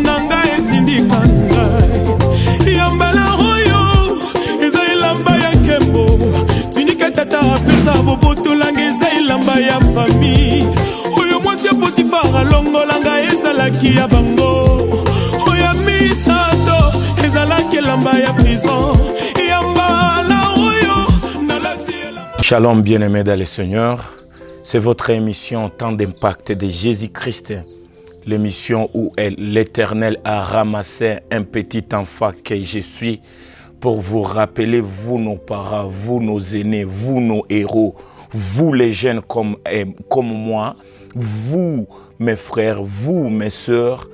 nanga etindika ngai yambala oyo eza elamba ya nkembo tunika tata apesa bobotolanga eza elamba ya famille oyo mwasi ya Potifara longolanga ezalaki ya bango oyo misato ezalaki elamba ya prison yambala oyo nalati. Shalom bien-aimés dans le Seigneur, c'est votre émission Temps d'impact de Jésus-Christ, l'émission où l'Éternel a ramassé un petit enfant que je suis pour vous rappeler, vous nos parents, vous nos aînés, vous nos héros, vous les jeunes comme moi, vous mes frères, vous mes sœurs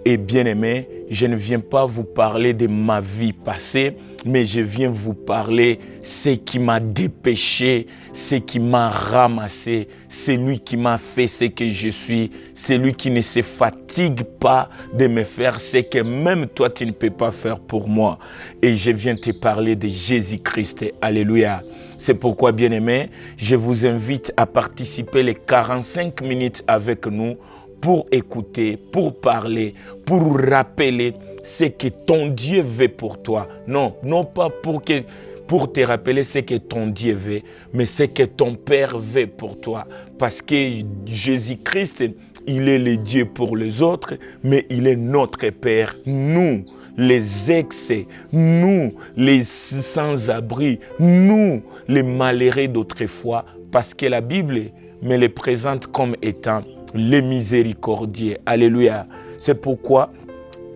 et bien-aimés, je ne viens pas vous parler de ma vie passée, mais je viens vous parler ce qui m'a dépêché, ce qui m'a ramassé, celui qui m'a fait ce que je suis, celui qui ne se fatigue pas de me faire ce que même toi tu ne peux pas faire pour moi. Et je viens te parler de Jésus-Christ. Alléluia. C'est pourquoi, bien-aimés, je vous invite à participer les 45 minutes avec nous pour écouter, pour parler, pour rappeler ce que ton Dieu veut pour toi. Non pas pour te rappeler ce que ton Dieu veut, mais ce que ton Père veut pour toi. Parce que Jésus-Christ, il est le Dieu pour les autres, mais il est notre Père. Nous, les ex, nous, les sans-abri, nous, les malheureux d'autrefois, parce que la Bible me les présente comme étant les miséricordieux. Alléluia. C'est pourquoi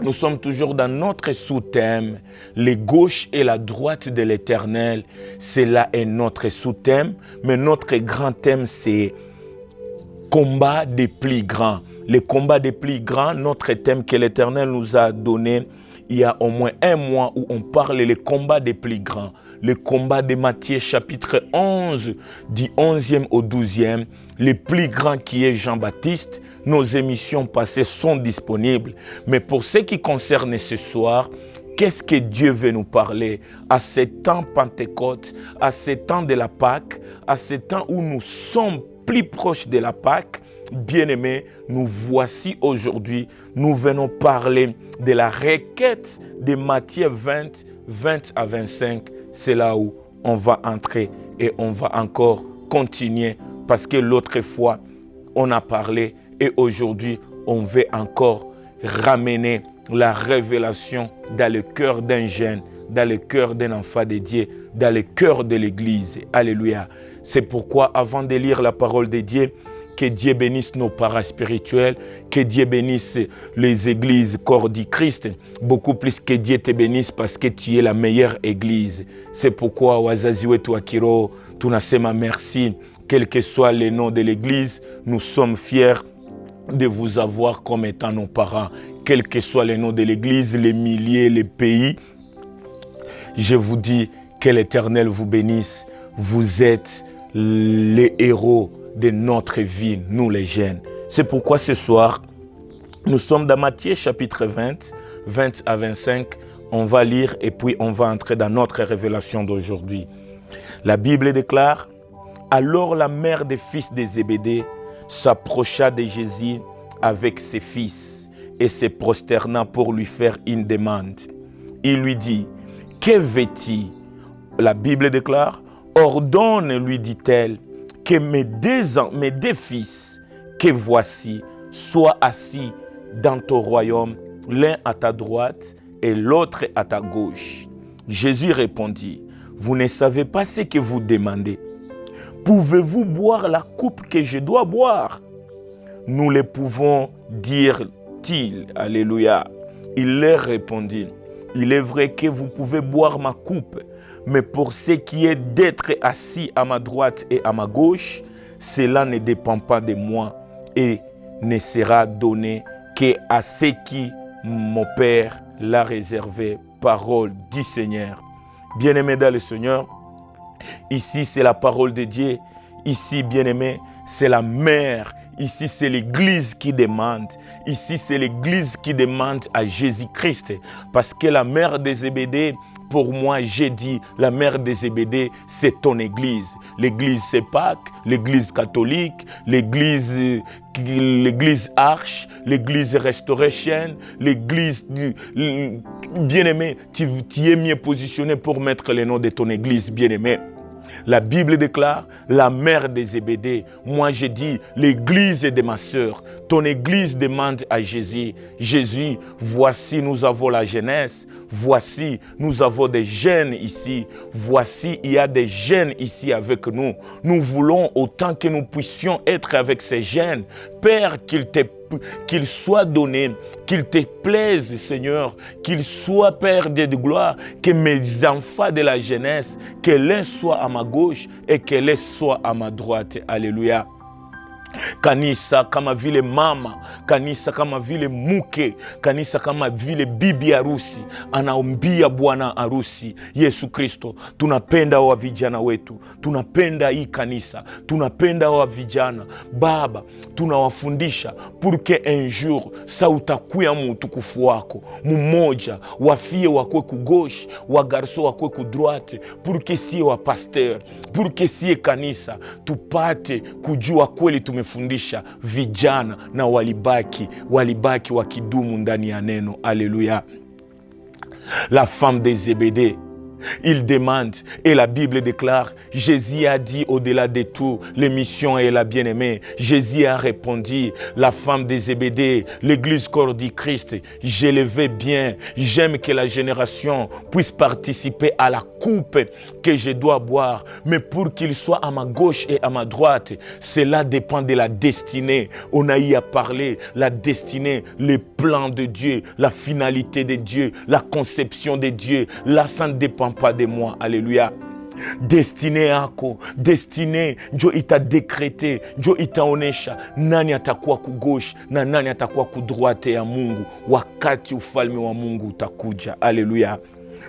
nous sommes toujours dans notre sous-thème, les gauches et la droite de l'Éternel. Cela est notre sous-thème, mais notre grand thème, c'est combat des plus grands. Les combats des plus grands, notre thème que l'Éternel nous a donné il y a au moins un mois où on parle des combats des plus grands. Le combat de Matthieu chapitre 11, du 11e au 12e, le plus grand qui est Jean-Baptiste. Nos émissions passées sont disponibles. Mais pour ce qui concerne ce soir, qu'est-ce que Dieu veut nous parler à ce temps Pentecôte, à ce temps de la Pâque, à ce temps où nous sommes plus proches de la Pâque? Bien-aimés, nous voici aujourd'hui, nous venons parler de la requête de Matthieu 20, 20 à 25. C'est là où on va entrer et on va encore continuer parce que l'autre fois, on a parlé et aujourd'hui, on veut encore ramener la révélation dans le cœur d'un jeune, dans le cœur d'un enfant de Dieu, dans le cœur de l'Église. Alléluia. C'est pourquoi, avant de lire la parole de Dieu, que Dieu bénisse nos parents spirituels, que Dieu bénisse les églises corps du Christ, beaucoup plus que Dieu te bénisse parce que tu es la meilleure église. C'est pourquoi, wazazi wetu wa kiroho, tunasema merci, quel que soit le nom de l'église, nous sommes fiers de vous avoir comme étant nos parents. Quel que soit le nom de l'église, les milliers, les pays, je vous dis que l'Éternel vous bénisse. Vous êtes les héros de notre vie, nous les jeunes. C'est pourquoi ce soir, nous sommes dans Matthieu chapitre 20, 20 à 25. On va lire et puis on va entrer dans notre révélation d'aujourd'hui. La Bible déclare, « Alors la mère des fils de Zébédée s'approcha de Jésus avec ses fils et se prosterna pour lui faire une demande. Il lui dit, « Que veux-tu » La Bible déclare, « Ordonne, lui dit-elle, que mes deux fils que voici soient assis dans ton royaume, l'un à ta droite et l'autre à ta gauche. » Jésus répondit, « Vous ne savez pas ce que vous demandez. Pouvez-vous boire la coupe que je dois boire? » Nous le pouvons, dire-t-il. Alléluia. Il leur répondit, « Il est vrai que vous pouvez boire ma coupe, mais pour ce qui est d'être assis à ma droite et à ma gauche, cela ne dépend pas de moi et ne sera donné qu'à ceux qui mon Père l'a réservé. » Parole du Seigneur. Bien-aimés dans le Seigneur, ici c'est la parole de Dieu. Ici, bien-aimés, c'est la mère. Ici, c'est l'Église qui demande. Ici, c'est l'Église qui demande à Jésus-Christ. Parce que la mère de Zébédée pour moi, j'ai dit, la mère des Zébédée, c'est ton église. L'église, c'est Pâques, l'église catholique, l'église Arche, l'église Restoration, l'église bien-aimé. Tu es mieux positionné pour mettre le nom de ton église, bien-aimé. La Bible déclare, la mère des Zébédée. Moi, je dis, l'église de ma sœur. Ton église demande à Jésus. Jésus, voici, nous avons la jeunesse. Voici, nous avons des jeunes ici. Voici, il y a des jeunes ici avec nous. Nous voulons, autant que nous puissions être avec ces jeunes, Père, qu'il soit donné, qu'il te plaise, Seigneur, qu'il soit Père de gloire, que mes enfants de la jeunesse, que l'un soit à ma gauche et que l'un soit à ma droite. Alléluia. Kanisa kama vile mama, kanisa kama vile mke, kanisa kama vile bibi harusi anaombia bwana harusi Yesu Kristo. Tunapenda wa vijana wetu, tunapenda hii kanisa, tunapenda wa vijana Baba, tunawafundisha pour que un jour sa utakuya mutukufu wako mmoja, wafie wakwe ku gauche, wa garso wakwe ku droite, pour que sie wa pasteur, pour que sie kanisa tupate kujua kweli tumefundisha vijana na walibaki wakidumu ndani ya neno. Alléluia. La femme des Zébédée, il demande, et la Bible déclare, Jésus a dit au-delà de tout, l'émission est la bien-aimée. Jésus a répondu, la femme des Zébédée, l'église corps du Christ, je le veux bien, j'aime que la génération puisse participer à la coupe que je dois boire, mais pour qu'il soit à ma gauche et à ma droite, cela dépend de la destinée. On a y à parler, la destinée, le plan de Dieu, la finalité de Dieu, la conception de Dieu, là ça ne dépend pas de moi. Alléluia. Destiné yako, destiné njo ita décrété, njo itaonesha nani atakuwa ku gauche na nani atakuwa ku droite ya Mungu wakati ufalme wa Mungu utakuja. Alléluia.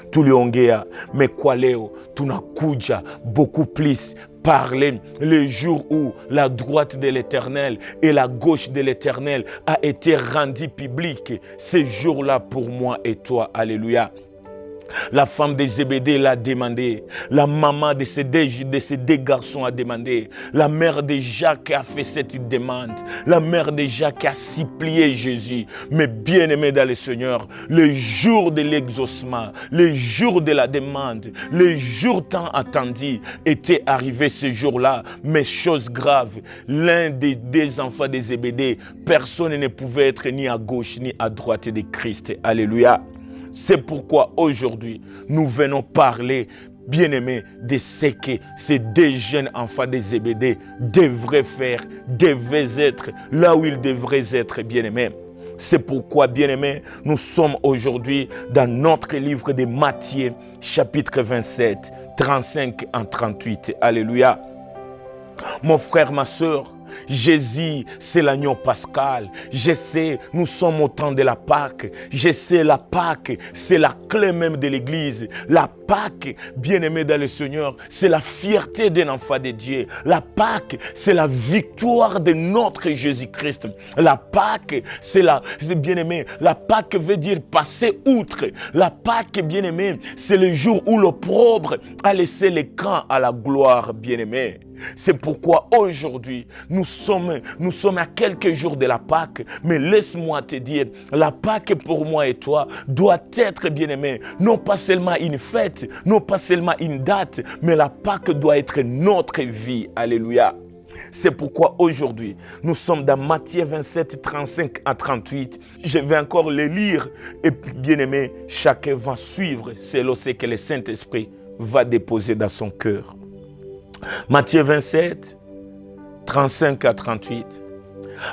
Tuliongea, mais kwa leo tunakuja beaucoup plus parler le jour où la droite de l'Éternel et la gauche de l'Éternel a été rendue publique. Ce jour-là pour moi et toi. Alléluia. La femme de Zébédée l'a demandé. La maman de ces deux garçons a demandé. La mère de Jacques a fait cette demande. La mère de Jacques a supplié Jésus. Mais bien aimé dans le Seigneur, le jour de l'exaucement, le jour de la demande, le jour tant attendu était arrivé ce jour-là. Mais chose grave, l'un des deux enfants de Zébédée, personne ne pouvait être ni à gauche ni à droite de Christ. Alléluia. C'est pourquoi aujourd'hui, nous venons parler, bien-aimés, de ce que ces deux jeunes enfants de Zébédée devraient faire, devaient être là où ils devraient être, bien-aimés. C'est pourquoi, bien-aimés, nous sommes aujourd'hui dans notre livre de Matthieu, chapitre 27, 35 en 38. Alléluia. Mon frère, ma soeur, Jésus, c'est l'agneau pascal. Je sais, nous sommes au temps de la Pâque. Je sais, la Pâque, c'est la clé même de l'Église. La Pâque, bien-aimé dans le Seigneur, c'est la fierté d'un enfant de Dieu. La Pâque, c'est la victoire de notre Jésus-Christ. La Pâque, c'est bien-aimé, la Pâque veut dire passer outre. La Pâque, bien-aimé, c'est le jour où l'opprobre a laissé le camp à la gloire, bien-aimé. C'est pourquoi aujourd'hui, nous sommes à quelques jours de la Pâque. Mais laisse-moi te dire, la Pâque pour moi et toi doit être, bien-aimé, non pas seulement une fête, non pas seulement une date, mais la Pâque doit être notre vie. Alléluia. C'est pourquoi aujourd'hui, nous sommes dans Matthieu 27, 35 à 38. Je vais encore les lire et bien-aimé, chacun va suivre selon ce que le Saint-Esprit va déposer dans son cœur. Matthieu 27, 35 à 38.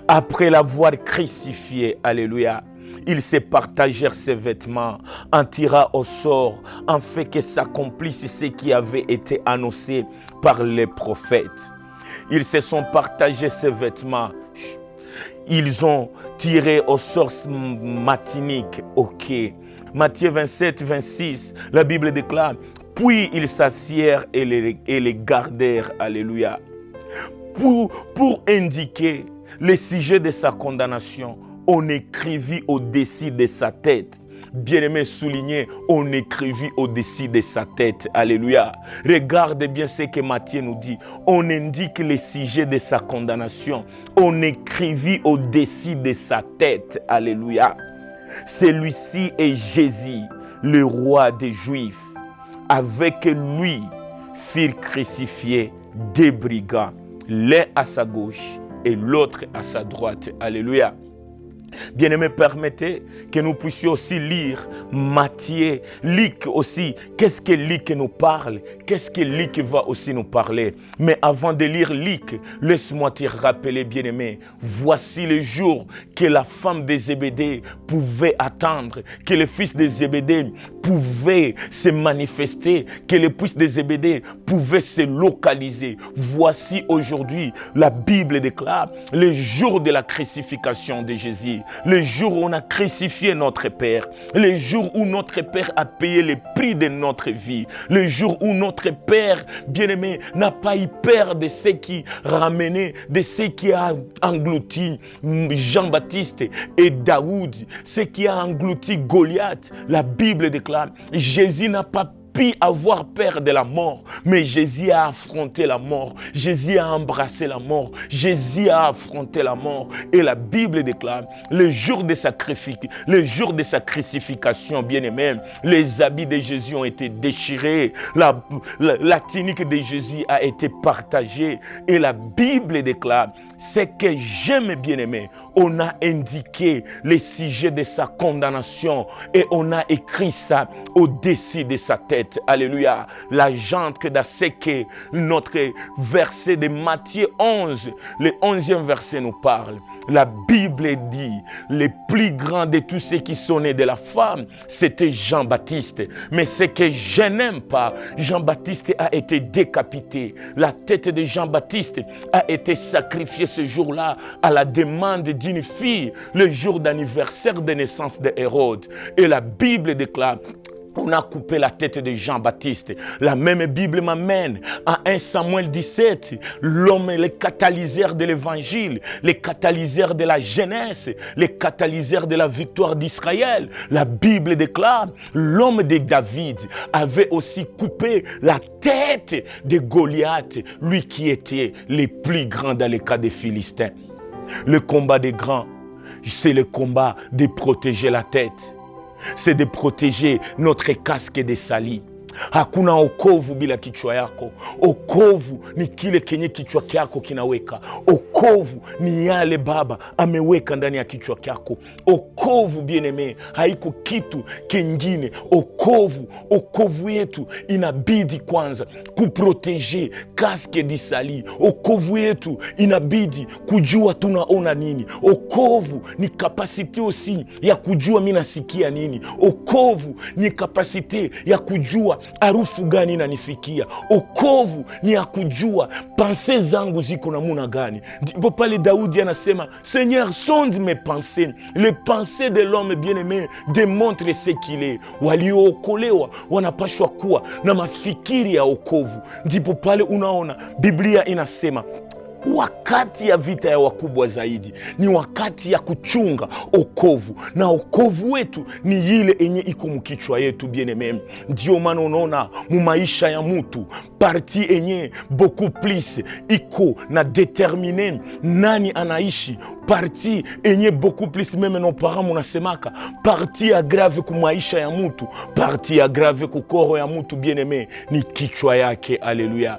Après l'avoir crucifié, alléluia, ils se partagèrent ses vêtements, en tira au sort, en fait que s'accomplisse ce qui avait été annoncé par les prophètes. Ils se sont partagés ses vêtements. Ils ont tiré au sort matinique. Ok. Matthieu 27, 26, la Bible déclare, puis ils s'assièrent et les gardèrent. Alléluia. Pour indiquer le sujet de sa condamnation, on écrivit au-dessus de sa tête, bien-aimé, souligné, on écrivit au-dessus de sa tête. Alléluia. Regarde bien ce que Matthieu nous dit. On indique les sujets de sa condamnation. On écrivit au-dessus de sa tête. Alléluia. Celui-ci est Jésus, le roi des Juifs. Avec lui furent crucifiés deux brigands, l'un à sa gauche et l'autre à sa droite. Alléluia. Bien-aimés, permettez que nous puissions aussi lire Matthieu, Luc aussi. Qu'est-ce que Luc nous parle? Qu'est-ce que Luc va aussi nous parler? Mais avant de lire Luc, laisse-moi te rappeler, bien-aimé, voici le jour que la femme de Zébédée pouvait attendre, que le fils de Zébédée pouvait se manifester, que le fils de Zébédée pouvait se localiser. Voici aujourd'hui, la Bible déclare, le jour de la crucifixion de Jésus. Le jour où on a crucifié notre Père, le jour où notre Père a payé le prix de notre vie, le jour où notre Père, bien-aimé, n'a pas eu peur de ce qui ramenait, de ce qui a englouti Jean-Baptiste et Daoud, ce qui a englouti Goliath. La Bible déclare, Jésus n'a pas pu avoir peur de la mort, mais Jésus a affronté la mort, Jésus a embrassé la mort, Jésus a affronté la mort. Et la Bible déclare, le jour de sa crucifixion, bien-aimé, les habits de Jésus ont été déchirés, la tunique de Jésus a été partagée. Et la Bible déclare, ce que j'aime, bien-aimé, on a indiqué les sujets de sa condamnation et on a écrit ça au-dessus de sa tête. Alléluia. La jante que dans ce que notre verset de Matthieu 11, le 11e verset nous parle. La Bible dit, le plus grand de tous ceux qui sont nés de la femme, c'était Jean-Baptiste. Mais ce que je n'aime pas, Jean-Baptiste a été décapité. La tête de Jean-Baptiste a été sacrifiée ce jour-là à la demande d'une fille, le jour d'anniversaire de naissance de Hérode. Et la Bible déclare, on a coupé la tête de Jean-Baptiste. La même Bible m'amène à 1 Samuel 17. L'homme est le catalyseur de l'évangile, le catalyseur de la jeunesse, le catalyseur de la victoire d'Israël. La Bible déclare, l'homme de David avait aussi coupé la tête de Goliath, lui qui était le plus grand dans le cas des Philistins. Le combat des grands, c'est le combat de protéger la tête. C'est de protéger notre casque de sali. Hakuna okovu bila kichwa yako. Okovu ni kile kenye kichwa kyako kinaweka. Okovu ni yale Baba ameweka ndani ya kichwa kyako. Okovu, bien-aimé, haiko kitu kingine. Okovu yetu inabidi kwanza kuproteje kaske disali. Okovu yetu inabidi kujua tunaona nini. Okovu ni kapasite osi ya kujua mina sikia nini. Okovu ni kapasite ya kujua harufu gani inanifikia. Okovu ni ya kujua pense zangu ziko namuna gani. Ndipo pale Daudi anasema, Seigneur, sonde mes pensées. Les pensées de l'homme bien-aimé démontrent ce qu'il est. Waliookolewa wanapashwa kuwa na mafikiri ya okovu. Ndipo pale unaona Biblia inasema, wakati ya vita ya wakubwa zaidi ni wakati ya kuchunga okovu, na okovu wetu ni ile enye iko mkichwa yetu, bien-aimé. Ndio maana unaona mu maisha ya mtu parti enye beaucoup plus iko na determine nani anaishi, parti enye beaucoup plus meme nos parents munasemaka parti ya grave ku maisha ya mtu, parti ya grave ku koro ya mtu, bien-aimé, ni kichwa yake. Haleluya.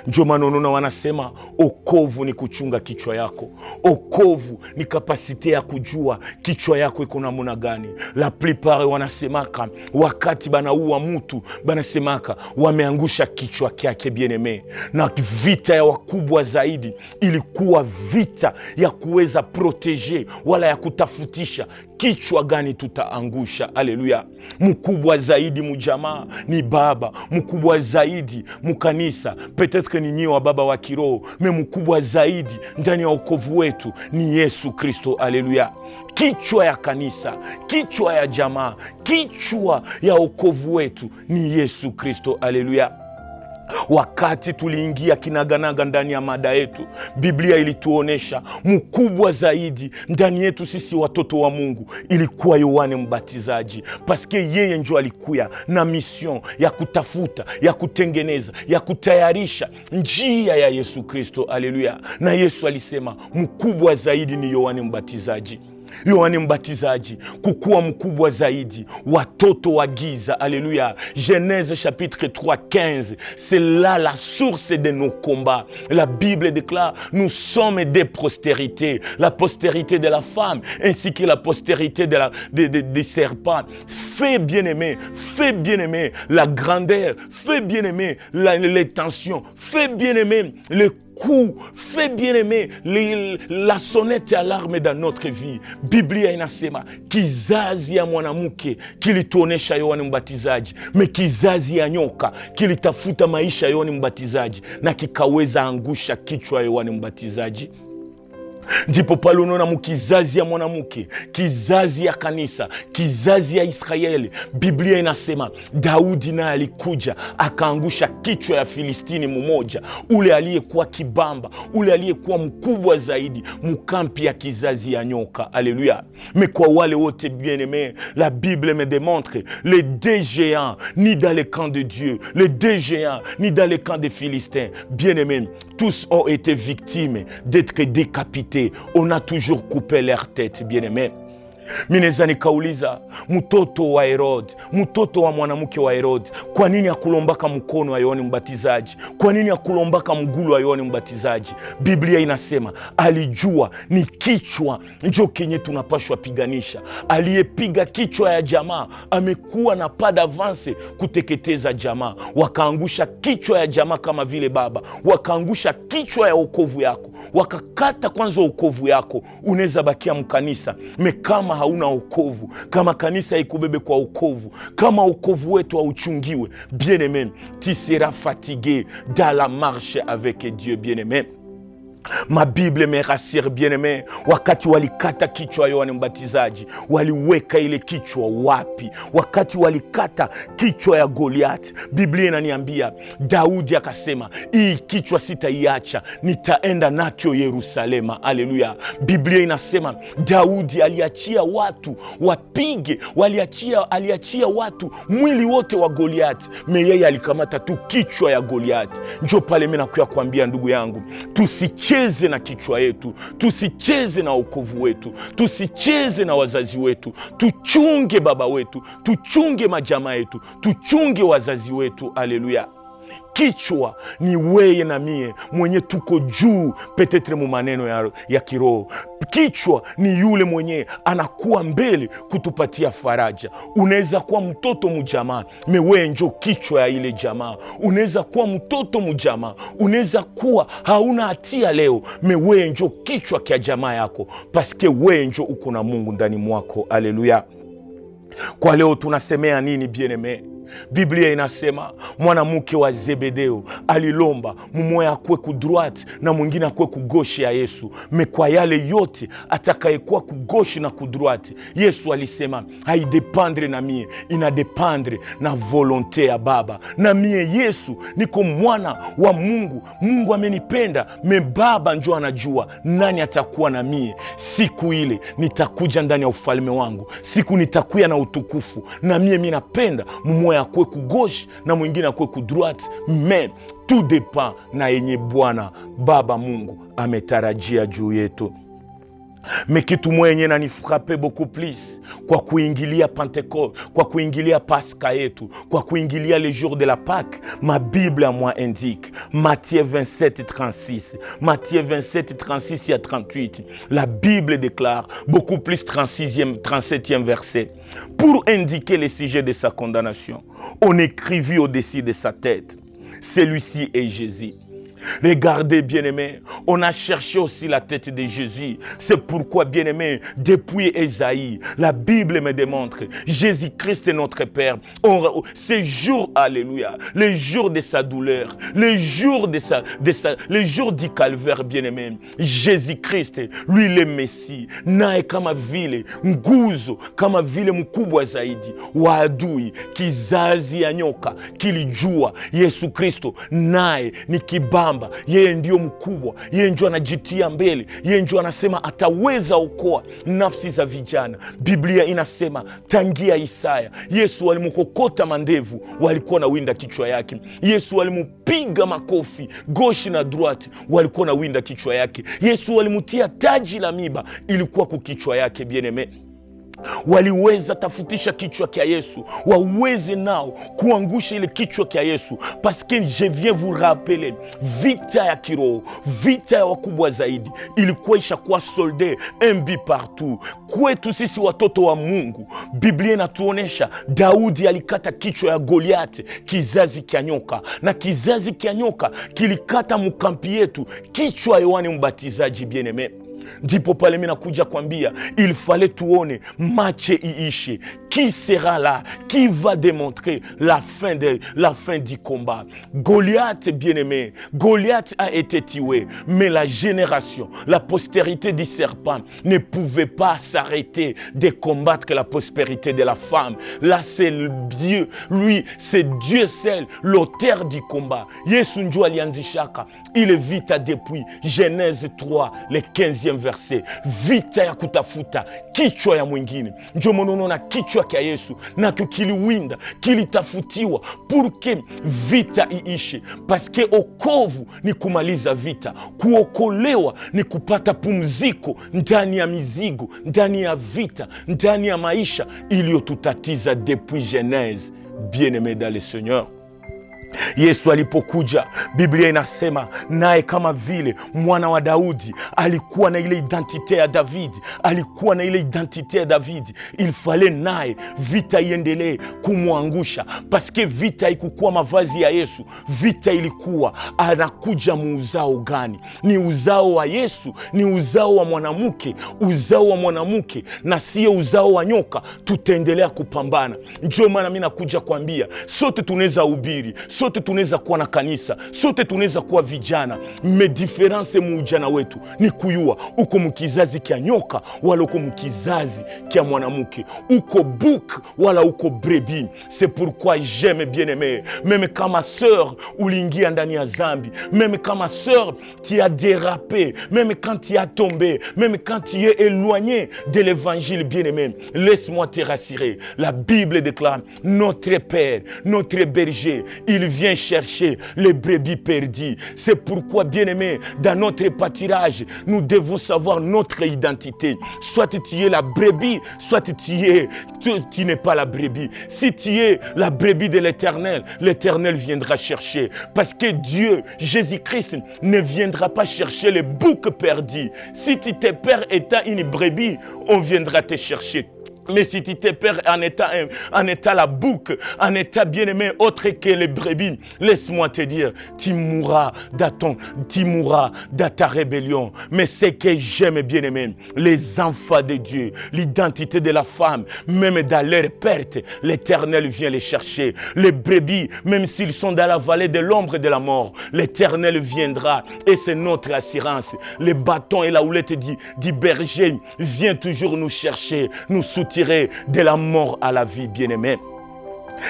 Ndio maana unaona wanasema okovu ni kuchunga kichwa yako. Okovu ni kapasite ya kujua kichwa yako iko namna gani. La plupart wanasemaka wakati banaua mtu, banasemaka wameangusha kichwa kyake, bien-aimé. Na vita ya wakubwa zaidi ilikuwa vita ya kuweza proteger wala ya kutafutisha kichwa gani tutaangusha. Haleluya. Mkubwa zaidi mujamaa ni baba, mkubwa zaidi mukanisa peut-être ni nyi wa baba wa kiroho, me mkubwa zaidi ndani ya wokovu wetu ni Yesu Kristo. Haleluya. Kichwa ya kanisa, kichwa ya jamaa, kichwa ya wokovu wetu ni Yesu Kristo. Haleluya. Wakati tuliingia kinaganaga ndani ya mada yetu, Biblia ilituonesha mkubwa zaidi ndani yetu sisi watoto wa Mungu ilikuwa Yohane Mbatizaji, paske yeye ndio alikuya na mission ya kutafuta, ya kutengeneza, ya kutayarisha njia ya Yesu Kristo. Haleluya! Na Yesu alisema mkubwa zaidi ni Yohane Mbatizaji. Yohane Mbatizaji kukuwa mkubwa zaidi, watoto wa giza. Alléluia. Genèse chapitre 3:15. C'est là la source de nos combats. La Bible déclare, nous sommes des postérités, la postérité de la femme ainsi que la postérité des serpents. Fais bien-aimé, la grandeur, fais bien-aimé les tensions, fais bien-aimé le coup, fais bien-aimé la sonnette alarme dans notre vie. Biblia inasema kizazi ya mwanamke kilituonesha Yohane Mbatizaji, me kizazi ya nyoka kilitafuta maisha ya Yohane Mbatizaji na kikaweza angusha kichwa ya Yohane Mbatizaji. Ndipo pale unaona mkizazi ya mwanamke, kizazi ya kanisa, kizazi ya Israeli, Biblia inasema Daudi naye alikuja akaangusha kichwa ya Filistini mmoja, ule aliyekuwa kibamba, ule aliyekuwa mkubwa zaidi mkampi ya kizazi ya nyoka. Alléluia. Mais kwa wale wote bien-aimés, la Bible me démontre les deux géants ni dans le camp de Dieu, les deux géants ni dans le camp des Philistins. Bien-aimés, tous ont été victimes d'être décapités. On a toujours coupé leur tête, bien-aimés. Mineza nikauliza, mtoto wa Herode, mtoto wa mwanamke wa Herode, kwa nini akulombaka mkono wa Yohane Mbatizaji? Kwa nini akulombaka mgulu wa Yohane Mbatizaji? Biblia inasema alijua ni kichwa njo kenye tunapashwa piganisha. Aliyepiga kichwa ya jamaa amekuwa na pas d'avance kuteketeza jamaa. Wakaangusha kichwa ya jamaa kama vile baba, wakaangusha kichwa ya wokovu yako, wakakata kwanza wokovu yako. Unaweza bakia mkanisa kama hauna wokovu, kama kanisa ikubebe kwa wokovu, kama wokovu wetu hauchungiwe, bien-aimé, tu seras fatigué dans la marche avec Dieu, bien-aimé. Ma Bible me rassure, bien-aimé, wakati walikata kichwa Yohane Mbatizaji, waliweka ile kichwa wapi? Wakati walikata kichwa ya Goliath, Biblia inaniambia Daudi akasema, hii kichwa sitaiacha, nitaenda nakyo Yerusalema. Haleluya. Biblia inasema Daudi aliachia watu wapige, aliachia watu mwili wote wa Goliath, yeye alikamata tu kichwa ya Goliath. Njo pale mimi nakuya kuambia ndugu yangu, tusicheze na kichwa yetu, tusicheze na wokovu wetu, tusicheze na wazazi wetu. Tuchunge baba wetu, tuchunge majamaa yetu, tuchunge wazazi wetu. Haleluya. Kichwa ni weye na mie mwenye tuko juu petetre mu maneno ya kiroho. Kichwa ni yule mwenye anakuwa mbele kutupatia faraja. Unaweza kuwa mtoto mujamaa, mewe njo kichwa ya ile jamaa. Unaweza kuwa mtoto mujamaa, unaweza kuwa hauna hatia leo, mewe njo kichwa kia jamaa yako, paske we njo uko na Mungu ndani mwako. Haleluya. Kwa leo tunasemea nini, bien-aimé? Biblia inasema mwanamke wa Zebedeo alilomba mumoya akwe ku droite na mwingine akwe ku gauche ya Yesu. Kwa yale yote atakayekuwa ku gauche na ku droite, Yesu alisema haidependre na mie, inadependre na volonte ya Baba. Na mie Yesu niko mwana wa Mungu, Mungu amenipenda, Baba njo anajua nani atakuwa na mie. Siku ile nitakuja ndani ya ufalme wangu, siku nitakuya na utukufu. Na mie minapenda mumoya akwe ku gauche na mwingine akwe ku droite, mais tout dépend na yenye Bwana Baba Mungu ametarajia juu yetu. Mekitu mwenye na nifrape beaucoup plus kwa kuingilia Pentecoste, kwa kuingilia Pasca yetu, kwa kuingilia le jour de la Pâque, ma Bible à moi indique Matthieu 27:36, Matthieu 27:36 à 38. La Bible déclare beaucoup plus 37e verset. Pour indiquer le sujet de sa condamnation, on écrivit au-dessus de sa tête, celui-ci est Jésus. Regardez, bien-aimés, on a cherché aussi la tête de Jésus. C'est pourquoi, bien-aimés, depuis Ésaïe, la Bible me démontre, Jésus-Christ est notre Père. Ces jours, alléluia, les jours de sa douleur, les jours les jours du calvaire, bien-aimé, Jésus-Christ, lui le Messie, naye kama vile nguzo, kama vile mkubwa zaidi wa adui, kizazi ya nyoka kilijua Yesu Kristo naye ni kibamba, yeye ndio mkubwa, yeye ndio anajitia mbele, yeye ndio anasema ataweza okoa nafsi za vijana. Biblia inasema tangia Isaya, Yesu alimkokota mandevu, walikuwa na winda kichwa yake. Yesu alimupiga makofi gauche na droite, walikuwa na winda kichwa yake. Yesu alimutia taji la miba, ilikuwa kwa kichwa yake, bien-aimé. Waliweza tafutisha kichwa kia Yesu, waweze nao kuangusha ile kichwa kia Yesu, parce que je viens vous rappeler, vita ya kiroho, vita ya wakubwa zaidi ilikuwa ishakuwa solde mbi partout. Kwetu sisi watoto wa Mungu, Biblia inatuonesha Daudi alikata kichwa ya Goliath, kizazi kia nyoka, na kizazi kia nyoka kilikata mukampi yetu kichwa Yohane Mbatizaji, bien-aimé. Ndipo pale mimi nakuja kwambia, il fallait tuone match iishe. Qui sera là? Qui va démontrer la fin du combat? Goliath, bien-aimé, Goliath a été tué, mais la génération, la postérité du serpent ne pouvait pas s'arrêter de combattre la prospérité de la femme. Là, c'est Dieu, lui, c'est Dieu seul, l'auteur du combat. Yesu ndio alianzishaka ile vita depuis Genèse 3, le 15e verset. Vita ya kutafuta kichwa ya mwingine. Ndio monono na kichwa kia Yesu na kiliwinda, kilitafutiwa purke vita iishe. Paske okovu ni kumaliza vita, kuokolewa ni kupata pumziko ndani ya mizigo, ndani ya vita, ndani ya maisha iliyotutatiza depuis Genèse. Bien-aimé dans le Seigneur, Yesu alipokuja, Biblia inasema naye kama vile mwana wa Daudi alikuwa na ile identite ya Davidi, alikuwa na ile identite ya Davidi. Il fallait naye vita iendelee kumwangusha, paske vita haikuwa mavazi ya Yesu. Vita ilikuwa anakuja muuzao gani? Ni uzao wa Yesu, ni uzao wa mwanamke, uzao wa mwanamke na sio uzao wa nyoka. Tutaendelea kupambana. Ndio maana mimi nakuja kuambia, sote tunaweza hubiri, sote tunaweza kuwa na kanisa, sote tunaweza kuwa vijana. Me difference mu ujana wetu ni kuyua uko mkizazi kia nyoka wala uko mkizazi kia mwanamke, uko bouc wala uko brebis. C'est pourquoi j'aime, bien-aimé, même quand ma sœur uliingia ndani ya zambi, même quand ma sœur tu as dérapé, même quand tu as tombé, même quand tu es éloigné de l'évangile, bien-aimé, laisse-moi te rassurer. La Bible déclare, notre Père, notre berger, il vient chercher les brebis perdues. C'est pourquoi, bien-aimé, dans notre pâturage, nous devons savoir notre identité. Soit tu es la brebis, soit tu n'es pas la brebis. Si tu es la brebis de l'Éternel, l'Éternel viendra chercher. Parce que Dieu, Jésus-Christ, ne viendra pas chercher les boucs perdus. Si tu te perds étant une brebis, on viendra te chercher. Mais si tu te perds en état la boucle, en état bien-aimé autre que les brebis, laisse-moi te dire, tu mourras dans ta rébellion. Mais ce que j'aime, bien-aimé, les enfants de Dieu, l'identité de la femme, même dans leur perte, l'Éternel vient les chercher. Les brebis, même s'ils sont dans la vallée de l'ombre de la mort, l'Éternel viendra et c'est notre assurance. Les bâtons et la houlette du berger viennent toujours nous chercher, nous soutenir de la mort à la vie, bien-aimé.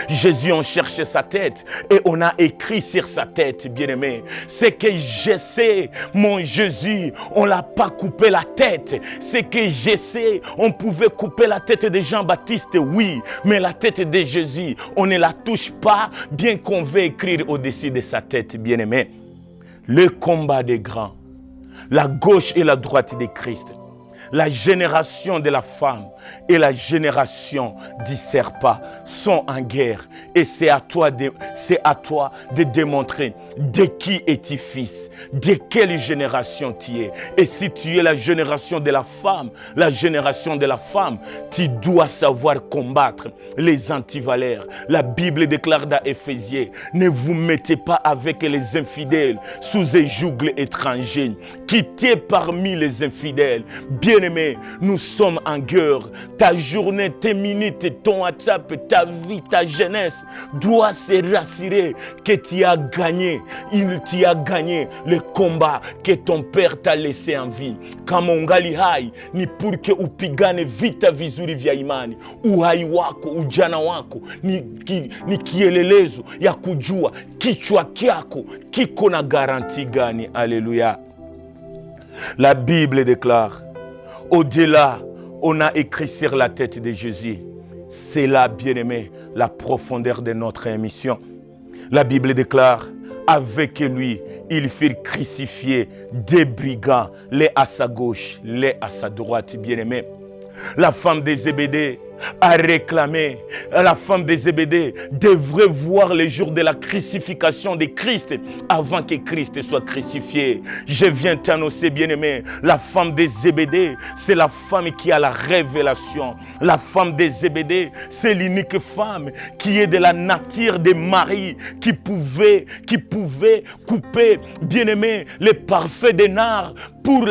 Jésus, on cherchait sa tête et on a écrit sur sa tête, bien-aimé. C'est que je sais, mon Jésus, on l'a pas coupé la tête. C'est que je sais, on pouvait couper la tête de Jean-Baptiste, oui, mais la tête de Jésus, on ne la touche pas, bien qu'on veut écrire au-dessus de sa tête, bien-aimé. Le combat des grands, la gauche et la droite de Christ. La génération de la femme et la génération du serpent sont en guerre. Et c'est à toi de démontrer de qui es-tu fils? De quelle génération tu es? Et si tu es la génération de la femme, tu dois savoir combattre les antivaleurs. La Bible déclare dans Éphésiens, ne vous mettez pas avec les infidèles sous un joug étranger. Quittez parmi les infidèles. Bien-aimés, nous sommes en guerre. Ta journée, tes minutes, ton WhatsApp, ta vie, ta jeunesse doit se rassurer que tu as gagné. Tu as gagné le combat que ton père t'a laissé en vie. Kama ungali hai ni purke upigane vita vizuri vya imani. Uhai wako, ujana wako ni kielelezo ya kujua kichwa kyako kiko na garanti gani. Alléluia. La Bible déclare, au-delà, on a écrit sur la tête de Jésus. C'est là, bien-aimé, la profondeur de notre émission. La Bible déclare, avec lui, ils furent crucifiés des brigands, les à sa gauche, les à sa droite, bien-aimé. La femme de Zébédée a réclamé, la femme de Zébédée devrait voir le jour de la crucifixion de Christ avant que Christ soit crucifié. Je viens t'annoncer, bien-aimé, la femme de Zébédée, c'est la femme qui a la révélation. La femme de Zébédée, c'est l'unique femme qui est de la nature de Marie, qui pouvait couper, bien-aimé, les parfaits des nards pour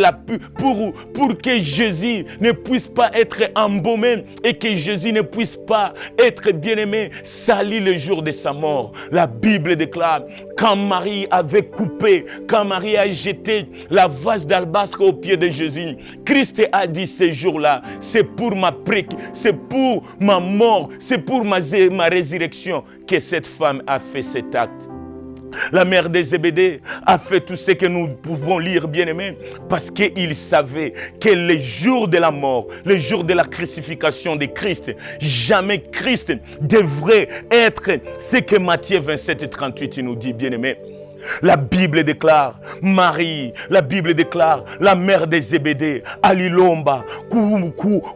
que Jésus ne puisse pas être embaumé et que Jésus ne puisse pas être bien-aimé, sali le jour de sa mort. La Bible déclare, quand Marie avait coupé, quand Marie a jeté la vase d'albâtre aux pieds de Jésus, Christ a dit ce jour-là, c'est pour ma mort, c'est pour ma résurrection que cette femme a fait cet acte. La mère de Zébédée a fait tout ce que nous pouvons lire, bien-aimés, parce qu'il savait que le jour de la mort, le jour de la crucifixion de Christ, jamais Christ devrait être ce que Matthieu 27 et 38 nous dit, bien-aimés. La Bible déclare, Marie, la Bible déclare, la mère de Zébédée, alilomba,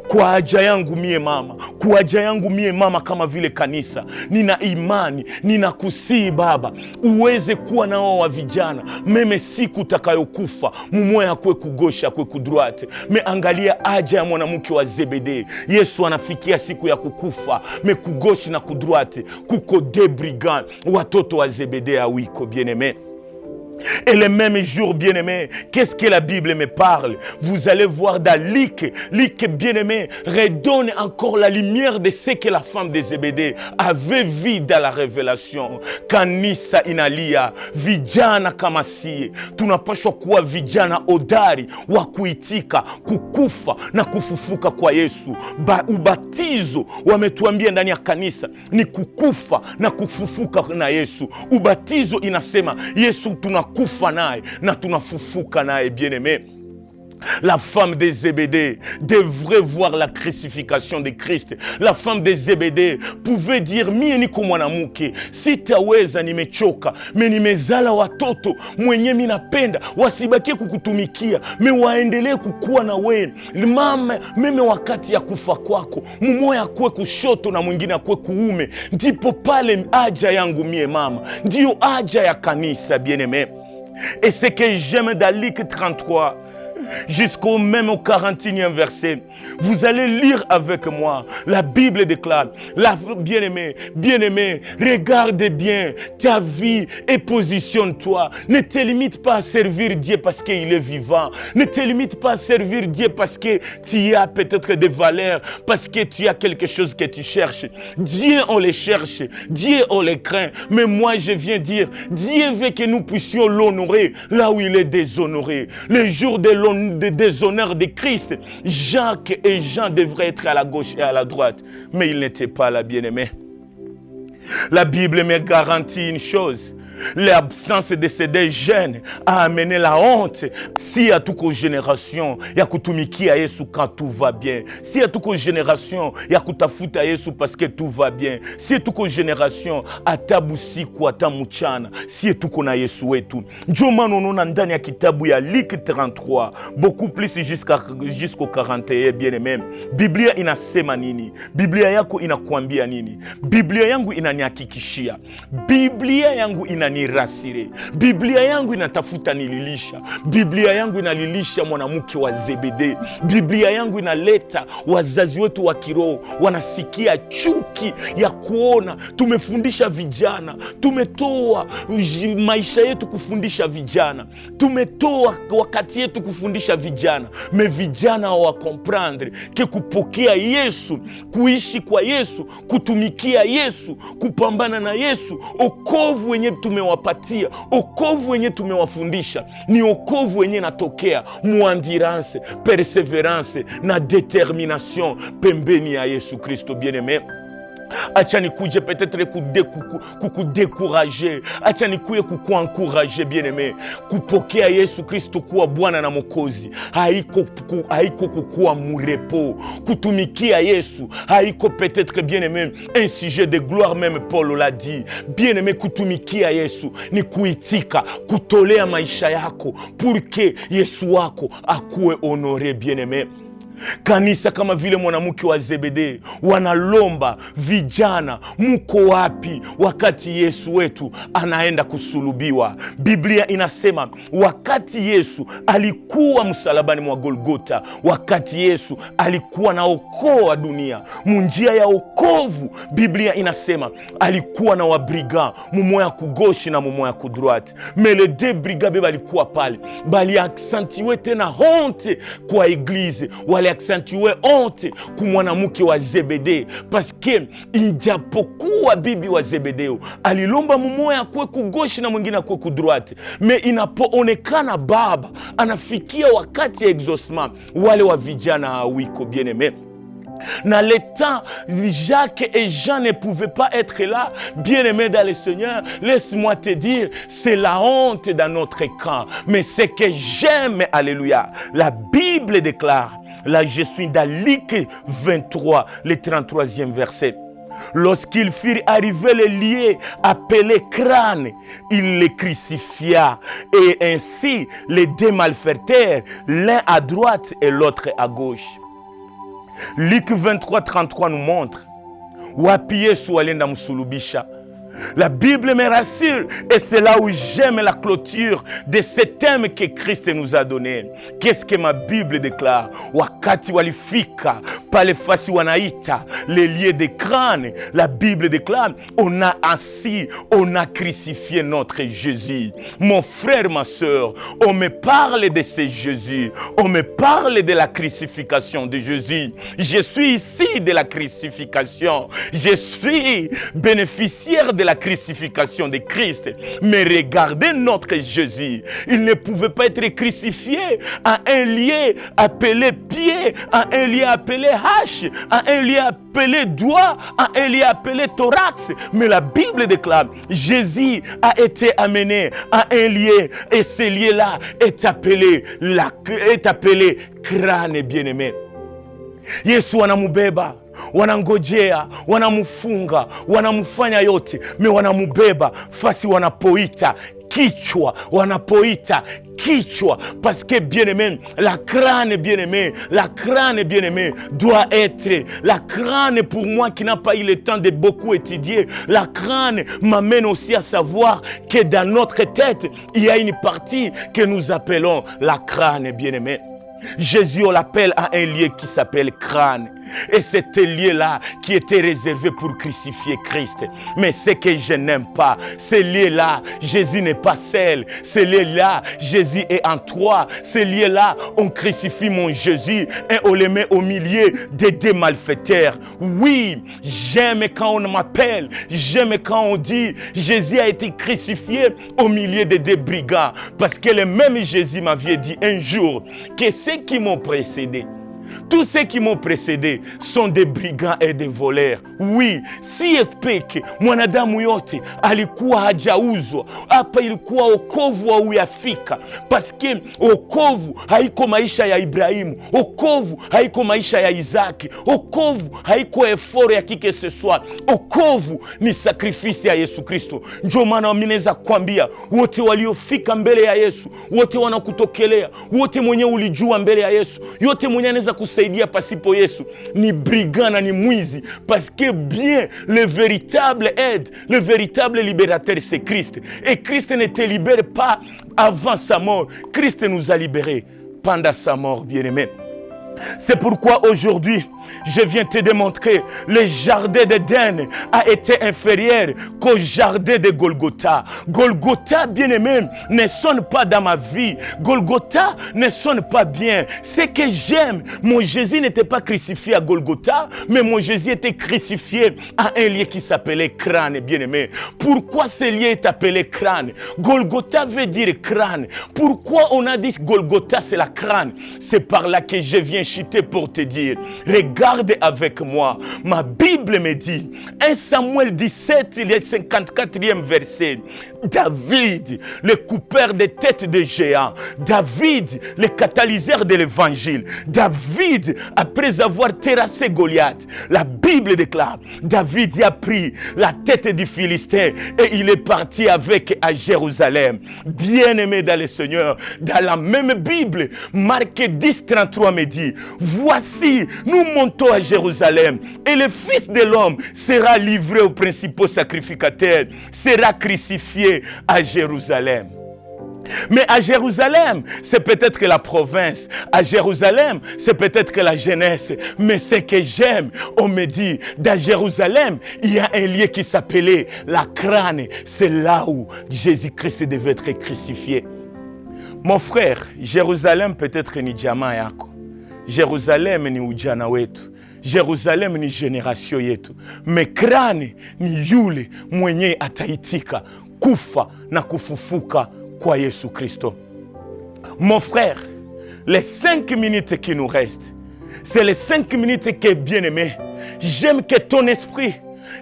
kwa haja yangu mie mama kama vile kanisa, nina imani, nina kusii Baba, uweze kuwa nao wa vijana, meme siku utakayokufa, mumoya akwe kugosha, akwe kudruate, me angalia haja ya mwanamke wa Zébédée, Yesu anafikia siku ya kukufa, me kugoshi na kudruate, kuko debrigan, watoto wa Zébédée awiko, bien-aimé. Et le même jour, bien-aimé, qu'est-ce que la Bible me parle? Vous allez voir dans Luc, bien-aimé, redonne encore la lumière de ce que la femme de Zébédée avait vu dans la révélation. Kanisa inalia, vijana kama sie, tunapaswa kuwa vijana odari wa kuitika, kukufa na kufufuka kwa Yesu. Ubatizo wametuambia ndani ya kanisa ni kukufa na kufufuka na Yesu. Ubatizo inasema Yesu tunakufa naye na tunafufuka naye, bien-aimé. La femme de Zébédée devrait voir la crucifixion de Christ. La femme de Zébédée pouvait dire, mie niko mwanamke, sitaweza, nimechoka, me nimezala watoto mwenye minapenda, wasibaki kukutumikia, me waendelee kukua na wewe. Meme wakati ya kufa kwako, mumoya akwe kushoto na mwingine akwe kuume. Ndipo pale haja yangu mie mama, ndio haja ya kanisa, bien-aimé. Et ce que j'aime dans Luc 33, jusqu'au même au 41e verset, vous allez lire avec moi. La Bible déclare, bien-aimé, regarde bien ta vie et positionne-toi. Ne te limite pas à servir Dieu parce qu'il est vivant. Ne te limite pas à servir Dieu parce que tu as peut-être des valeurs, parce que tu as quelque chose que tu cherches. Dieu, on les cherche. Dieu, on les craint. Mais moi, je viens dire, Dieu veut que nous puissions l'honorer là où il est déshonoré. Le jour de déshonneur de Christ, Jacques et Jean devraient être à la gauche et à la droite, mais ils n'étaient pas là, bien-aimés. La Bible me garantit une chose, l'absence de ces deux jeunes a amené la honte. Si à toute génération ya kutumikia Yesu quand tout va bien, si à toute génération ya kutafuta Yesu parce que tout va bien, si à toute génération atabusiku atamuchana, si tuko na Yesu wetu. Ndio maana unaona ndani ya kitabu ya Luc 33 beaucoup plus jusqu'au 41, bien-aimé. Biblia inasema nini? Biblia yako inakuambia nini? Biblia yangu inanihakikishia, Biblia yangu ina inanirasire. Biblia yangu inatafuta nililisha. Biblia yangu inalilisha mwanamke wa Zebede. Biblia yangu inaleta wazazi wetu wa kiroho wanasikia chuki ya kuona tumefundisha vijana, tumetoa maisha yetu kufundisha vijana, tumetoa wakati yetu kufundisha vijana, me vijana wa comprendre ke kupokea Yesu, kuishi kwa Yesu, kutumikia Yesu, kupambana na Yesu, okovu wenye tumewapatia, okovu wenye tumewafundisha ni okovu wenye natokea muandirance, perseverance na determination pembeni ya Yesu Kristo. Bien-aimé, acha nikuje peut-être kukudécourager, acha nikuye kukuencourager bien-aimé, kupokea Yesu Kristo kuwa Bwana na Mwokozi haiko kukuwa murepo. Kutumikia Yesu haiko peut-être bien-aimé un sujet de gloire, même Paul l'a dit. Bien-aimé, kutumikia Yesu ni kuitika, kutolea maisha yako pour que Yesu wako akuwe honoré. Bien-aimé, kanisa kama vile mwanamke wa Zebede wanalomba vijana, mko wapi wakati Yesu wetu anaenda kusulubiwa? Biblia inasema wakati Yesu alikuwa msalabani mwa Golgota, wakati Yesu alikuwa na okoa dunia munjia ya okovu, Biblia inasema alikuwa na wabriga mumoya kugoshi na mumoya kudroite. Mais les deux brigades balikuwa pale, bali accentuer tena honte kwa eglise, wale accentuer honte kwa mwanamke wa Zebede, parce que injapokuwa bibi wa Zebedeo alilomba mumoya kuwe kugoshi na mwingine kuwe kudroite, mais inapoonekana baba anafikia wakati ya exaucement, wale wa vijana hawiko. Bien-aimé, dans le temps, Jacques et Jean ne pouvaient pas être là. Bien-aimé dans le Seigneur, laisse-moi te dire, c'est la honte dans notre camp. Mais ce que j'aime, alléluia, la Bible déclare, là je suis dans Luc 23, le 33e verset. Lorsqu'ils furent arrivés les liés appelés crânes, il les crucifia, et ainsi les deux malfaiteurs, l'un à droite et l'autre à gauche. Luc 23, 33 nous montre wapi Yesu alienda msulubisha. La Bible me rassure, et c'est là où j'aime la clôture de ce thème que Christ nous a donné. Qu'est-ce que ma Bible déclare? Wakati walifika pale fasi wanaita les lieux de crâne, la Bible déclare, on a assis, on a crucifié notre Jésus. Mon frère, ma soeur, on me parle de ce Jésus, on me parle de la crucifixion de Jésus. Je suis ici de la crucifixion, je suis bénéficiaire de la crucifixion de Christ. Mais regardez notre Jésus, il ne pouvait pas être crucifié à un lieu appelé pied, à un lieu appelé hache, à un lieu appelé doigt, à un lieu appelé thorax. Mais la Bible déclare, Jésus a été amené à un lieu, et ce lieu-là est appelé crâne. Bien-aimé, Yesu anamubeba, wanangojea, wanamufunga, wanamufanya yote, me wanamubeba fasi wanapoita kichwa, wanapoita kichwa, parce que bien-aimé, la crâne, bien-aimé, la crâne, bien-aimé, doit être, la crâne, pour moi qui n'a pas eu le temps de beaucoup étudier, la crâne m'amène aussi à savoir que dans notre tête, il y a une partie que nous appelons la crâne. Bien-aimé, Jésus, on l'appelle à un lieu qui s'appelle crâne. Et c'était lieu-là qui était réservé pour crucifier Christ. Mais ce que je n'aime pas, ce lieu-là, Jésus n'est pas seul. Ce lieu-là, Jésus est en trois. Ce lieu-là, on crucifie mon Jésus et on le met au milieu des deux malfaiteurs. Oui, j'aime quand on m'appelle, j'aime quand on dit Jésus a été crucifié au milieu des deux brigands. Parce que le même Jésus m'avait dit un jour que ceux qui m'ont précédé, tous ceux qui m'ont précédé sont des brigands et des voleurs. Oui, si peke mwanadamu yote alikuwa hajauzwa, hapa ilikuwa okovu au yafika. Paske okovu haiko maisha ya Ibrahimu, okovu haiko maisha ya Isaki, okovu haiko effort ya kike seswa, okovu ni sakrifisi ya Yesu Kristo. Ndio maana mineza kuambia wote waliofika mbele ya Yesu, wote wanakutokelea, wote mwenye ulijua mbele ya Yesu, yote mwenye anaweza kusaidia pasipo Yesu ni brigand na ni mwizi, parce que bien le véritable aide, le véritable libérateur c'est Christ, et Christ ne te libère pas avant sa mort. Christ nous a libérés pendant sa mort, bien-aimé. C'est pourquoi aujourd'hui, je viens te démontrer le jardin d'Éden a été inférieur qu'au jardin de Golgotha. Golgotha, bien-aimé, ne sonne pas dans ma vie. Golgotha ne sonne pas bien. Ce que j'aime, mon Jésus n'était pas crucifié à Golgotha, mais mon Jésus était crucifié à un lieu qui s'appelait crâne, bien-aimé. Pourquoi ce lieu est appelé crâne? Golgotha veut dire crâne. Pourquoi on a dit Golgotha c'est la crâne? C'est par là que je viens chuter pour te dire, regarde avec moi, ma Bible me dit, 1 Samuel 17, le 54e verset, David, le coupeur des têtes des géants, David, le catalyseur de l'évangile, David, après avoir terrassé Goliath, la Bible déclare, David a pris la tête du Philistin et il est parti avec à Jérusalem. Bien-aimé dans le Seigneur, dans la même Bible, Marc 10, 33 me dit, voici, nous montons à Jérusalem et le Fils de l'homme sera livré aux principaux sacrificateurs, sera crucifié à Jérusalem. Mais à Jérusalem, c'est peut-être que la province. À Jérusalem, c'est peut-être que la jeunesse. Mais ce que j'aime, on me dit, dans Jérusalem, il y a un lieu qui s'appelait la crâne. C'est là où Jésus-Christ devait être crucifié. Mon frère, Jérusalem peut-être ni jamaa yako. Jérusalem ni ujana wetu. Jerusalem ni generation yetu. Mais crâne ni yule mwenye ataitika kufa na kufufuka kwa Yesu Kristo. Mon frère, les 5 minutes qui nous restent, c'est les 5 minutes que bien-aimé, j'aime que ton esprit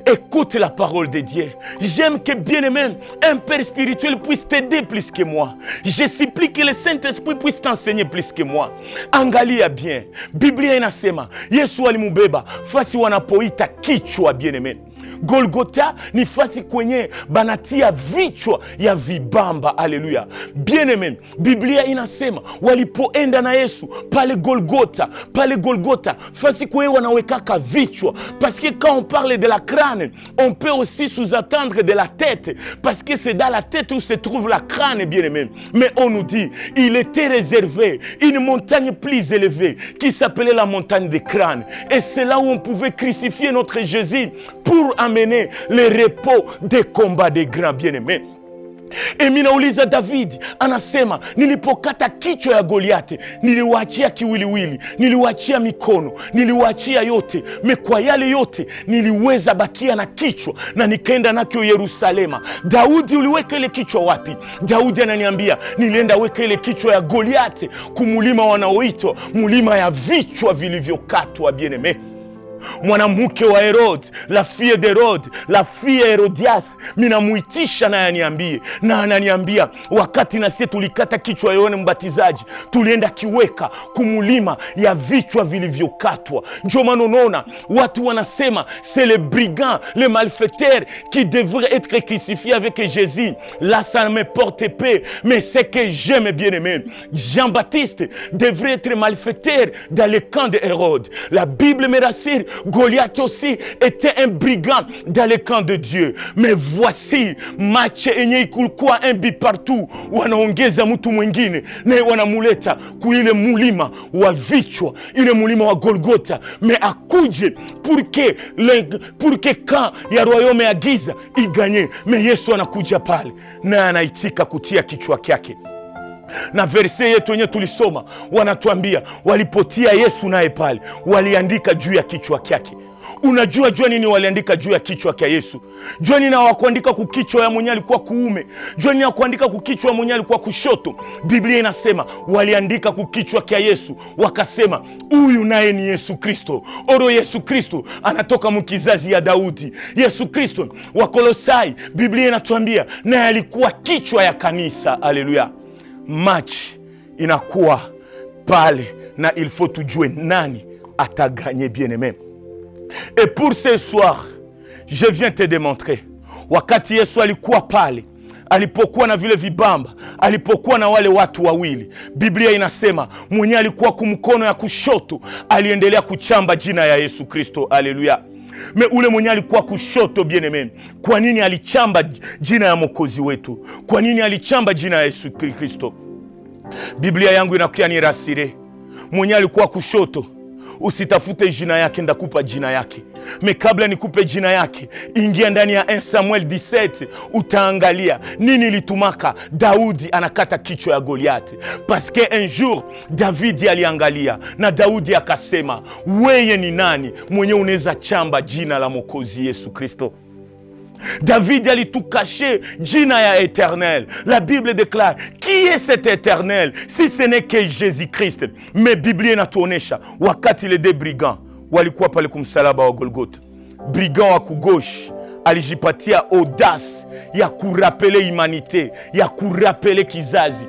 écoute la parole de Dieu. J'aime que bien-aimé, un père spirituel puisse t'aider plus que moi. Je supplie que le Saint-Esprit puisse t'enseigner plus que moi. Angalia bien. Biblia inasema, Yesu alimubeba fasi wanapoita kichwa, bien-aimé. Golgotha ni fasi kwenye banatia vichwa ya vibamba. Haleluya. Bien-aimé, Biblia inasema walipoenda na Yesu pale Golgotha, fasi kwenye wanawekaka vichwa. Parce que quand on parle de la crâne, on peut aussi sous-attendre de la tête. Parce que c'est dans la tête où se trouve la crâne, bien-aimé. Mais on nous dit, il était réservé une montagne plus élevée qui s'appelait la montagne des crânes. Et c'est là où on pouvait crucifier notre Jésus pour amener le repos des combats des grands, bien-aimés. Et minauliza David anasema, nilipokata kichwa ya Goliathi niliwaachia kiwiliwili, niliwaachia mikono, niliwaachia yote. Kwa yale yote niliweza bakia na kichwa na nikaenda nakyo Yerusalema. Daudi, uliweka ile kichwa wapi? Daudi ananiambia, nilienda weka ile kichwa ya Goliathi kumulima wanaoitwa mulima ya vichwa vilivyokatwa, bien-aimé. Mwanamke wa Herode, la fille d'Herode, la fille ya Herodias, minamuitisha na yaniambie. Na ananiambia, wakati na sisi tulikata kichwa ya Yohana Mbatizaji, tulienda kiweka kumulima ya vichwa vilivyokatwa. Ndio maana unaona watu wanasema c'est le brigand, le malfaiteur qui devrait être crucifié avec Jésus. Là ça me porte paix, mais ce que j'aime, bien-aimé, Jean-Baptiste devrait être malfaiteur dans le camp de Hérode. La Bible me rassure, Goliath aussi était un brigand dans le camp de Dieu. Mais voici match yenye kulikuwa un but partout, wanaongeza mtu mwingine na wanamuleta kuile mulima wa vichwa, ile mulima wa Golgotha, mais akuje pour que quand ya royaume ya giza iganye. Mais Yesu anakuja pale na anaitika kutia kichwa kyake. Na verse yetu yenye tulisoma wanatuambia walipotia Yesu naye pale waliandika juu ya kichwa kyake. Unajua nini waliandika juu ya kichwa kya Yesu? Jua nini hawakuandika kukichwa ya mwenye alikuwa kuume? Jua nini hawakuandika kukichwa ya mwenye alikuwa kushoto? Biblia inasema waliandika kukichwa kya Yesu, wakasema huyu naye ni Yesu Kristo. Oro Yesu Kristo anatoka mkizazi ya Daudi. Yesu Kristo wa Kolosai, Biblia inatuambia naye alikuwa kichwa ya kanisa. Haleluya. Match inakuwa pale na il faut tujue nani ataganye, bien-aimé. Et pour ce soir, je viens te démontrer, wakati Yesu alikuwa pale alipokuwa na vile vibamba, alipokuwa na wale watu wawili, Biblia inasema mwenye alikuwa kumkono ya kushoto aliendelea kuchamba jina ya Yesu Kristo. Haleluya. Me ule mwenye alikuwa kushoto, bien-aimé, kwa nini alichamba jina ya Mwokozi wetu? Kwa nini alichamba jina ya Yesu Kristo? Biblia yangu inakuya ni rasire. Mwenye alikuwa kushoto, usitafute jina yake, ndakupa jina yake. Me kabla nikupe jina yake, ingia ndani ya 1 Samuel 17, utaangalia nini litumaka Daudi anakata kichwa ya Goliath. Paske un jour David aliangalia na Daudi akasema, weye ni nani mwenye unaweza chamba jina la Mwokozi Yesu Kristo? David allait tout cacher, jina ya éternel. La Bible déclare, qui est cet éternel si ce n'est que Jésus-Christ? Mais Biblia inatuonesha wakati les deux brigands walikuwa pale kumsalaba wa Golgotha, brigand wa kugoshi alijipatia audace ya kurapele humanite, ya kurapele kizazi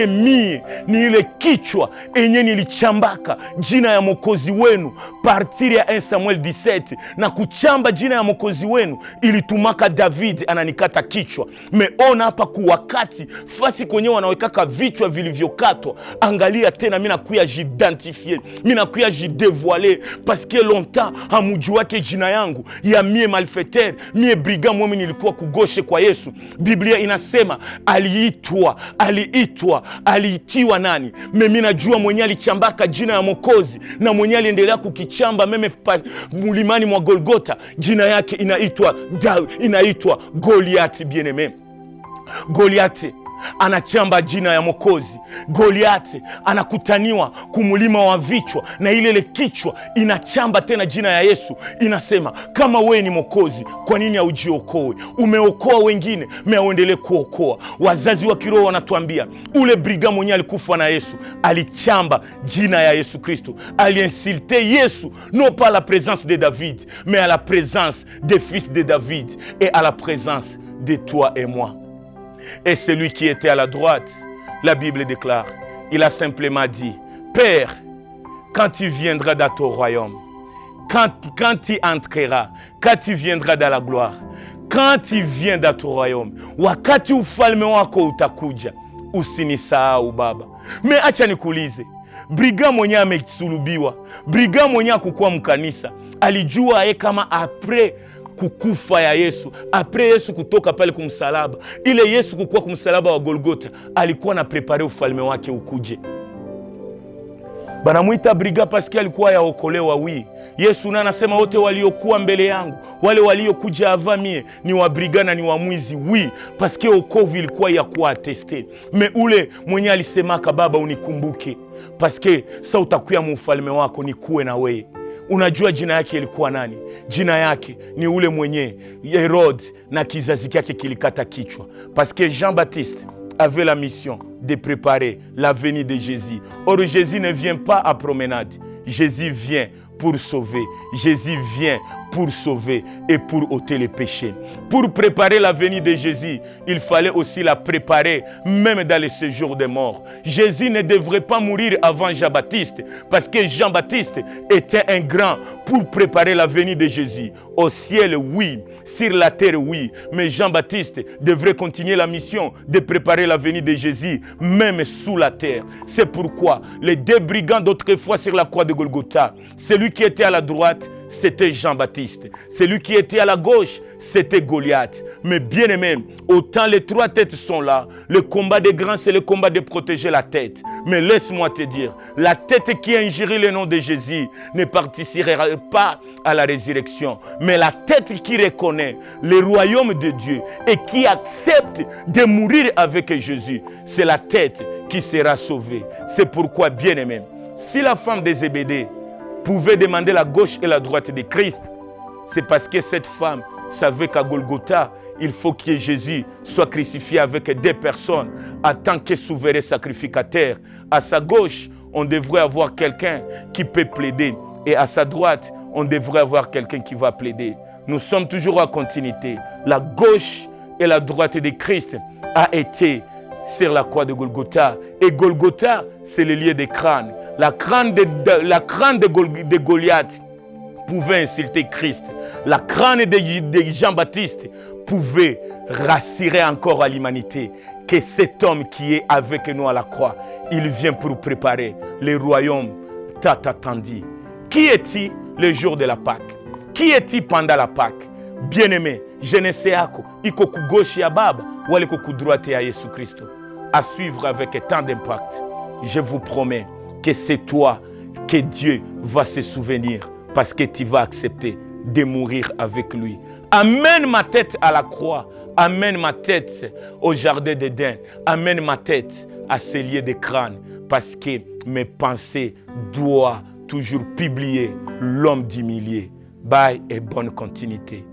mie ni ile kichwa enye nilichambaka jina ya Mwokozi wenu partiri ya 1 Samuel 17, na kuchamba jina ya Mwokozi wenu ilitumaka David ananikata kichwa. Meona hapa kuwakati fasi kwenye wanawekaka vichwa vilivyokatwa, angalia tena mimi nakuya jidentifie, mimi nakuya jidevoiler parce que longtemps hamujuake jina yangu ya mie malfaiteur, mie brigand mwemi nilikuwa kugoshe kwa Yesu. Biblia inasema aliitiwa nani? Mimi najua mwenye alichambaka jina ya Mwokozi na mwenye aliendelea kukichamba meme mulimani mwa Golgotha, jina yake inaitwa Goliath. Bien-aimé, Goliath anachamba jina ya Mwokozi. Goliath anakutaniwa kumulima wa vichwa, na ile kichwa inachamba tena jina ya Yesu. Inasema, kama wewe ni Mwokozi, kwa nini haujiokoe? Umeokoa wengine, uendelee kuokoa. Wazazi wa kiroho wanatuambia ule brigand mwenye alikufa na Yesu alichamba jina ya Yesu Kristo, aliinsulte Yesu, non pas à la présence de David, mais à la présence des fils de David et à la présence de toi et moi. Et celui qui était à la droite, la Bible déclare, il a simplement dit, Père, quand tu viendras dans ton royaume, quand tu entreras, quand tu viendras dans la gloire, quand tu viens dans ton royaume, wakati ufalme wako utakuja, usinisahau Baba. Me acha nikuulize, brigand mwenye amesulubiwa, brigand mwenye hakukuwa mkanisa, alijua kama après kukufa ya Yesu, apres Yesu kutoka pale kumsalaba, ile Yesu kukua kumsalaba wa Golgotha, alikuwa na prepare ufalme wake ukuje. Banamuita brigand paske alikuwa yaokolewa. Yesu na anasema wote waliokuwa mbele yangu, wale waliokuja avamie ni wa brigand na ni wa mwizi. Paske okovu ilikuwa ya kuwa ateste. Me ule mwenye alisemaka, Baba unikumbuke, paske sa utakuya mu ufalme wako nikuwe na wewe. Unajua jina yake ilikuwa nani? Jina yake ni ule mwenye Herode na kizazi kyake kilikata kichwa. Parce que Jean-Baptiste avait la mission de préparer la venue de Jésus. Or Jésus ne vient pas à promenade. Jésus vient pour sauver. Jésus vient pour sauver et pour ôter les péchés. Pour préparer la venue de Jésus, il fallait aussi la préparer même dans le séjour des morts. Jésus ne devrait pas mourir avant Jean-Baptiste, parce que Jean-Baptiste était un grand pour préparer la venue de Jésus. Au ciel, oui. Sur la terre, oui. Mais Jean-Baptiste devrait continuer la mission de préparer la venue de Jésus, même sous la terre. C'est pourquoi les deux brigands d'autrefois sur la croix de Golgotha, celui qui était à la droite, c'était Jean-Baptiste. Celui qui était à la gauche, c'était Goliath. Mais bien aimé, autant les trois têtes sont là, le combat des grands, c'est le combat de protéger la tête. Mais laisse-moi te dire, la tête qui a ingéré le nom de Jésus ne participera pas à la résurrection. Mais la tête qui reconnaît le royaume de Dieu et qui accepte de mourir avec Jésus, c'est la tête qui sera sauvée. C'est pourquoi, bien aimé, si la femme des Zébédée pouvait demander la gauche et la droite de Christ, c'est parce que cette femme savait qu'à Golgotha, il faut que Jésus soit crucifié avec deux personnes en tant que souverain sacrificateur. À sa gauche, on devrait avoir quelqu'un qui peut plaider, et à sa droite, on devrait avoir quelqu'un qui va plaider. Nous sommes toujours en continuité. La gauche et la droite de Christ a été sur la croix de Golgotha. Et Golgotha, c'est le lieu des crânes. La crâne de Goliath pouvait insulter Christ. La crâne de Jean-Baptiste pouvez rassurer encore à l'humanité que cet homme qui est avec nous à la croix, il vient pour préparer le royaume tant attendu. Qui est-il le jour de la Pâque? Qui est-il pendant la Pâque? Bien-aimé, jeunesse yako iko kugoshi ya Baba wala iko kudroite ya Yesu Kristo. À suivre avec tant d'impact. Je vous promets que c'est toi que Dieu va se souvenir parce que tu vas accepter de mourir avec lui. Amène ma tête à la croix. Amène ma tête au jardin d'Éden. Amène ma tête à ce lieu de crâne parce que mes pensées doivent toujours publier l'homme du millier. Bye et bonne continuité.